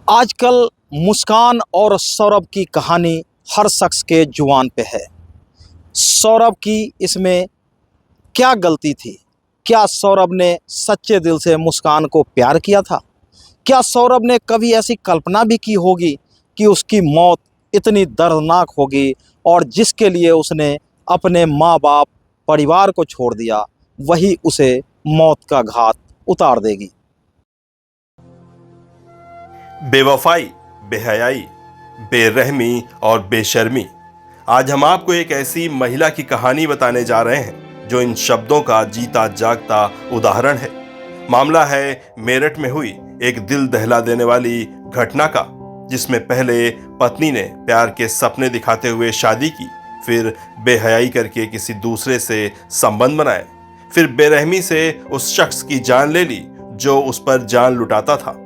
आजकल मुस्कान और सौरभ की कहानी हर शख्स के जुबान पे है। सौरभ की इसमें क्या गलती थी? क्या सौरभ ने सच्चे दिल से मुस्कान को प्यार किया था? क्या सौरभ ने कभी ऐसी कल्पना भी की होगी कि उसकी मौत इतनी दर्दनाक होगी और जिसके लिए उसने अपने माँ बाप परिवार को छोड़ दिया वही उसे मौत का घाट उतार देगी? बेवफाई, बेहयाई, बेरहमी और बेशर्मी। आज हम आपको एक ऐसी महिला की कहानी बताने जा रहे हैं जो इन शब्दों का जीता जागता उदाहरण है। मामला है मेरठ में हुई एक दिल दहला देने वाली घटना का, जिसमें पहले पत्नी ने प्यार के सपने दिखाते हुए शादी की, फिर बेहयाई करके किसी दूसरे से संबंध बनाए, फिर बेरहमी से उस शख्स की जान ले ली जो उस पर जान लुटाता था।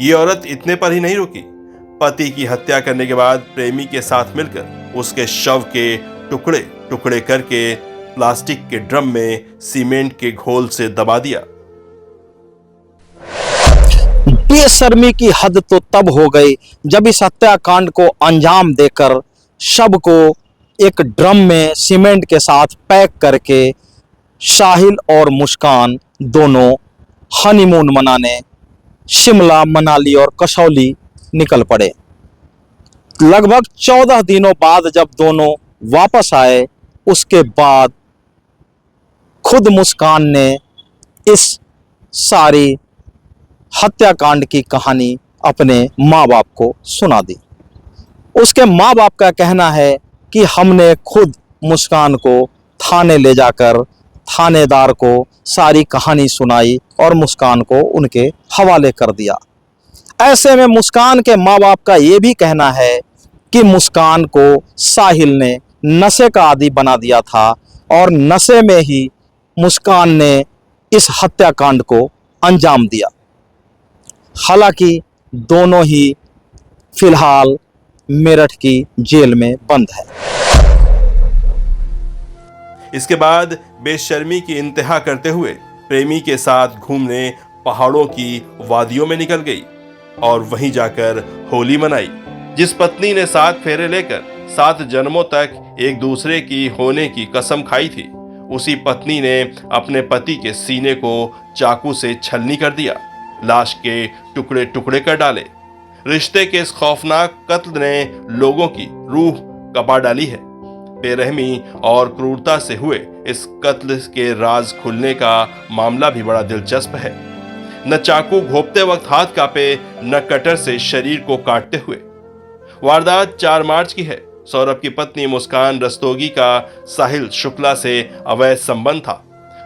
ये औरत इतने पर ही नहीं रुकी। पति की हत्या करने के बाद प्रेमी के साथ मिलकर उसके शव के टुकड़े टुकड़े करके प्लास्टिक के ड्रम में सीमेंट के घोल से दबा दिया। बेशर्मी की हद तो तब हो गई जब इस हत्याकांड को अंजाम देकर शव को एक ड्रम में सीमेंट के साथ पैक करके साहिल और मुस्कान दोनों हनीमून मनाने शिमला, मनाली और कसौली निकल पड़े। लगभग 14 दिनों बाद जब दोनों वापस आए, उसके बाद खुद मुस्कान ने इस सारी हत्याकांड की कहानी अपने माँ बाप को सुना दी। उसके माँ बाप का कहना है कि हमने खुद मुस्कान को थाने ले जाकर थानेदार को सारी कहानी सुनाई और मुस्कान को उनके हवाले कर दिया। ऐसे में मुस्कान के माँ बाप का ये भी कहना है कि मुस्कान को साहिल ने नशे का आदी बना दिया था और नशे में ही मुस्कान ने इस हत्याकांड को अंजाम दिया। हालांकि दोनों ही फिलहाल मेरठ की जेल में बंद है। इसके बाद बेशर्मी की इंतहा करते हुए प्रेमी के साथ घूमने पहाड़ों की वादियों में निकल गई और वहीं जाकर होली मनाई। जिस पत्नी ने 7 फेरे लेकर 7 जन्मों तक एक दूसरे की होने की कसम खाई थी, उसी पत्नी ने अपने पति के सीने को चाकू से छलनी कर दिया, लाश के टुकड़े टुकड़े कर डाले। रिश्ते के इस खौफनाक कत्ल ने लोगों की रूह कपा डाली है। बेरहमी और क्रूरता से हुए इस कत्ल के राज खुलने का मामला भी बड़ा दिलचस्प है। न चाकू घोंपते वक्त हाथ कांपे, न कटर से शरीर को काटते हुए। वारदात 4 मार्च की है। सौरभ की पत्नी मुस्कान रस्तोगी का साहिल शुक्ला से अवैध संबंध था।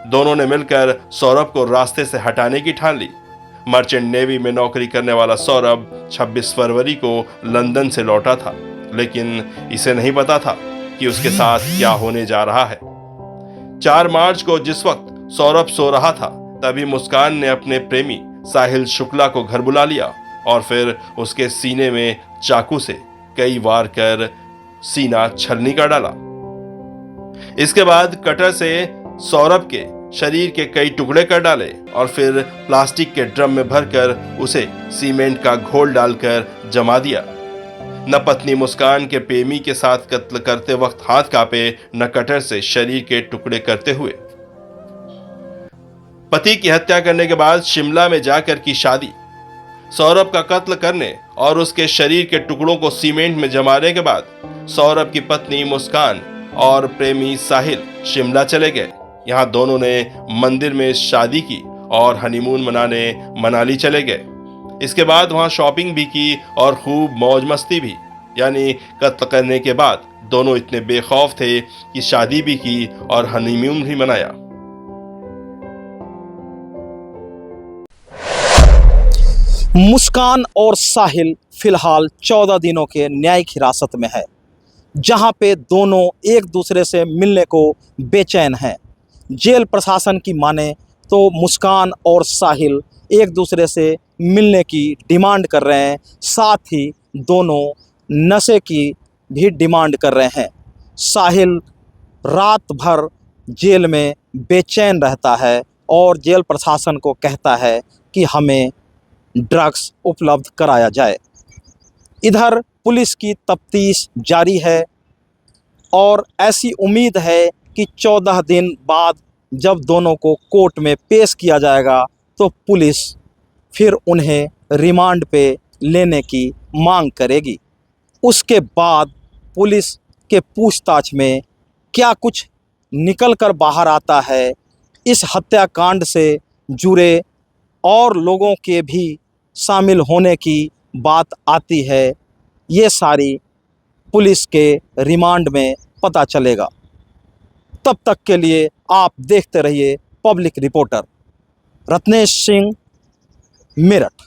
दोनों ने मिलकर सौरभ को रास्ते से हटाने की ठान ली। मर्चेंट नेवी में नौकरी करने वाला सौरभ 26 फरवरी को लंदन से लौटा था, लेकिन इसे नहीं पता था कि उसके साथ क्या होने जा रहा है। 4 मार्च को जिस वक्त सौरभ सो रहा था, तभी मुस्कान ने अपने प्रेमी साहिल शुक्ला को घर बुला लिया और फिर उसके सीने में चाकू से कई वार कर सीना छलनी कर डाला। इसके बाद कटर से सौरभ के शरीर के कई टुकड़े कर डाले और फिर प्लास्टिक के ड्रम में भरकर उसे सीमेंट का घोल डालकर जमा दिया। न पत्नी मुस्कान के प्रेमी के साथ कत्ल करते वक्त हाथ कांपे, न कटर से शरीर के टुकड़े करते हुए। पति की हत्या करने के बाद शिमला में जाकर की शादी। सौरभ का कत्ल करने और उसके शरीर के टुकड़ों को सीमेंट में जमाने के बाद सौरभ की पत्नी मुस्कान और प्रेमी साहिल शिमला चले गए। यहाँ दोनों ने मंदिर में शादी की और हनीमून मनाने मनाली चले गए। इसके बाद वहां शॉपिंग भी की और खूब मौज मस्ती भी। यानी कत्ल करने के बाद दोनों इतने बेखौफ थे कि शादी भी की और हनीमून भी मनाया। मुस्कान और साहिल फिलहाल 14 दिनों के न्यायिक हिरासत में है, जहां पे दोनों एक दूसरे से मिलने को बेचैन हैं। जेल प्रशासन की माने तो मुस्कान और साहिल एक दूसरे से मिलने की डिमांड कर रहे हैं, साथ ही दोनों नशे की भी डिमांड कर रहे हैं। साहिल रात भर जेल में बेचैन रहता है और जेल प्रशासन को कहता है कि हमें ड्रग्स उपलब्ध कराया जाए। इधर पुलिस की तफ्तीश जारी है और ऐसी उम्मीद है कि 14 दिन बाद जब दोनों को कोर्ट में पेश किया जाएगा तो पुलिस फिर उन्हें रिमांड पे लेने की मांग करेगी। उसके बाद पुलिस के पूछताछ में क्या कुछ निकल कर बाहर आता है, इस हत्याकांड से जुड़े और लोगों के भी शामिल होने की बात आती है, ये सारी पुलिस के रिमांड में पता चलेगा। तब तक के लिए आप देखते रहिए पब्लिक रिपोर्टर। रत्नेश सिंह, मेरठ।